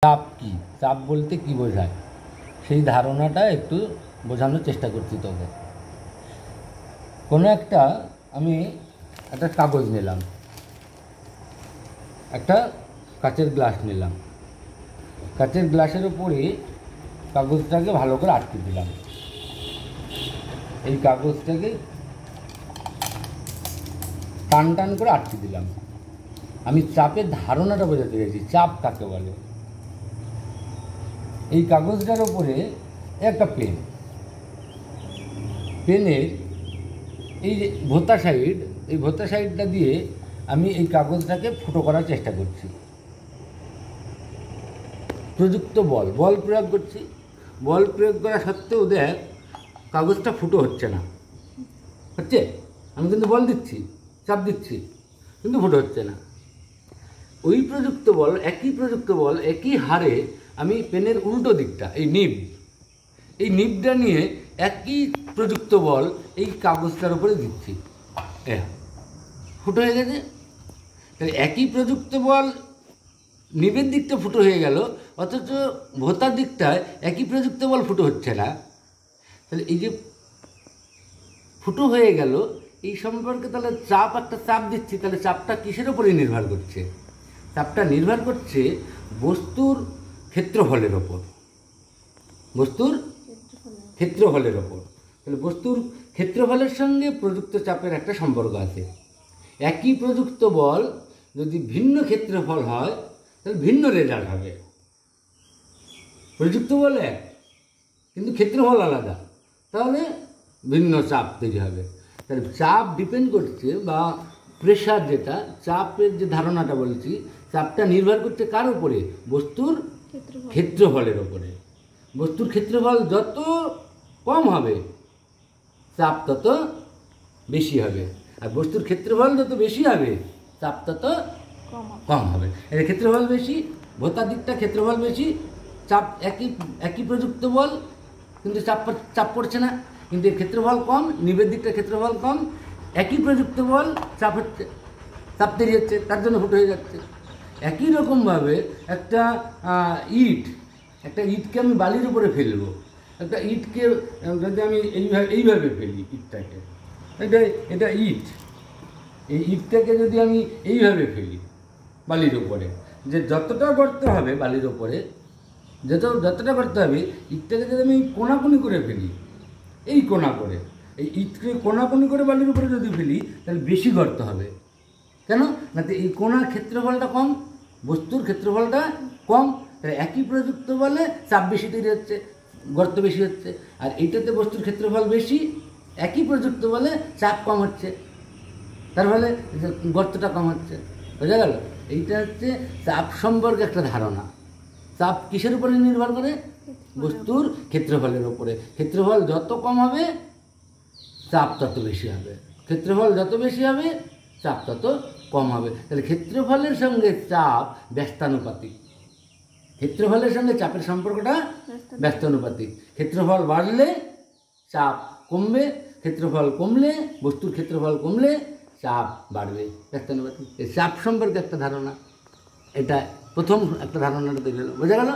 চাপ কি, চাপ বলতে কি বোঝায় সেই ধারণাটা একটু বোঝানোর চেষ্টা করছি তোকে। কোনো আমি একটা কাগজ নিলাম, একটা কাচের গ্লাস নিলাম, কাচের গ্লাসের উপরে কাগজটাকে ভালো করে আটকে দিলাম। এই কাগজটাকে টান টান করে আটকে দিলাম। আমি চাপের ধারণাটা বোঝাতে চাইছি, চাপ কাকে বলে। এই কাগজটার ওপরে একটা পেনের এই যে ভোঁতা সাইড, এই ভোঁতা সাইডটা দিয়ে আমি এই কাগজটাকে ফুটো করার চেষ্টা করছি। প্রযুক্ত বল প্রয়োগ করছি। বল প্রয়োগ করা সত্ত্বেও দেখ কাগজটা ফুটো হচ্ছে না। হচ্ছে, আমি কিন্তু বল দিচ্ছি, চাপ দিচ্ছি, কিন্তু ফুটো হচ্ছে না। ওই প্রযুক্ত বল, একই প্রযুক্ত বল একই হারে আমি পেনের উল্টো দিকটা, এই নিবটা নিয়ে একই প্রযুক্ত বল এই কাগজটার উপরে দিচ্ছি, ফুটো হয়ে গেছে। তাহলে একই প্রযুক্ত বল নিবের দিকটা ফুটো হয়ে গেল, অথচ ভোঁতার দিকটায় একই প্রযুক্ত বল ফুটো হচ্ছে না। তাহলে এই যে ফুটো হয়ে গেল, এই সম্পর্কে তাহলে একটা চাপ দিচ্ছি, তাহলে চাপটা কিসের উপরে নির্ভর করছে? চাপটা নির্ভর করছে বস্তুর ক্ষেত্রফলের ওপর। বস্তুর ক্ষেত্রফলের ওপর। তাহলে বস্তুর ক্ষেত্রফলের সঙ্গে প্রযুক্ত চাপের একটা সম্পর্ক আছে। একই প্রযুক্ত বল যদি ভিন্ন ক্ষেত্রফল হয় তাহলে ভিন্ন রেজাল্ট হবে। প্রযুক্ত বল এক, কিন্তু ক্ষেত্রফল আলাদা, তাহলে ভিন্ন চাপ তৈরি হবে। তাহলে চাপ ডিপেন্ড করছে, বা প্রেশার যেটা, চাপের যে ধারণাটা বলছি, চাপটা নির্ভর করছে কার উপরে? বস্তুর ক্ষেত্রফলের ওপরে। বস্তুর ক্ষেত্রফল যত কম হবে চাপ তত বেশি হবে, আর বস্তুর ক্ষেত্রফল যত বেশি হবে চাপ তত কম হবে। এর ক্ষেত্রফল বেশি, ভোঁতার দিকটা ক্ষেত্রফল বেশি, চাপ একই প্রযুক্ত বল, কিন্তু চাপ পড়ছে না, কিন্তু এর ক্ষেত্রফল কম, নিবের দিকটা ক্ষেত্রফল কম, একই প্রযুক্ত বল, চাপ হচ্ছে, চাপ তৈরি হচ্ছে, তার জন্য ফুটো হয়ে যাচ্ছে। একই রকমভাবে একটা ইটকে আমি বালির উপরে ফেলবো, একটা ইটকে যদি আমি এইভাবে ফেলি, ইটটাকে, এটা ইট, এই ইটটাকে যদি আমি এইভাবে ফেলি বালির উপরে, যে যতটা গর্ত হবে বালির উপরে, যতটা করতে হবে, ইটটাকে যদি আমি কোনাকুনি করে ফেলি, এই কোনা করে, এই ইটকে কোনাকুনি করে বালির উপরে যদি ফেলি, তাহলে বেশি গর্ত হবে। কেন না? এই কোনার ক্ষেত্রফলটা কম, বস্তুর ক্ষেত্রফলটা কম, তাহলে একই প্রযুক্ত বলে চাপ বেশি তৈরি হচ্ছে, গর্ত বেশি হচ্ছে। আর এইটাতে বস্তুর ক্ষেত্রফল বেশি, একই প্রযুক্ত বলে চাপ কম হচ্ছে, তার ফলে গর্তটা কম হচ্ছে। বোঝা গেল? এইটা হচ্ছে চাপ সম্পর্কে একটা ধারণা। চাপ কিসের উপরে নির্ভর করে? বস্তুর ক্ষেত্রফলের উপরে। ক্ষেত্রফল যত কম হবে চাপ তত বেশি হবে, ক্ষেত্রফল যত বেশি হবে চাপ তত কম হবে। তাহলে ক্ষেত্রফলের সঙ্গে চাপ ব্যস্তানুপাতিক। ক্ষেত্রফলের সঙ্গে চাপের সম্পর্কটা ব্যস্তানুপাতিক। ক্ষেত্রফল বাড়লে চাপ কমবে, ক্ষেত্রফল কমলে, বস্তুর ক্ষেত্রফল কমলে চাপ বাড়বে, ব্যস্তানুপাতিক। এই চাপ সম্পর্কে একটা ধারণা, এটা প্রথম একটা ধারণাটা তৈরি হলো। বোঝা গেল?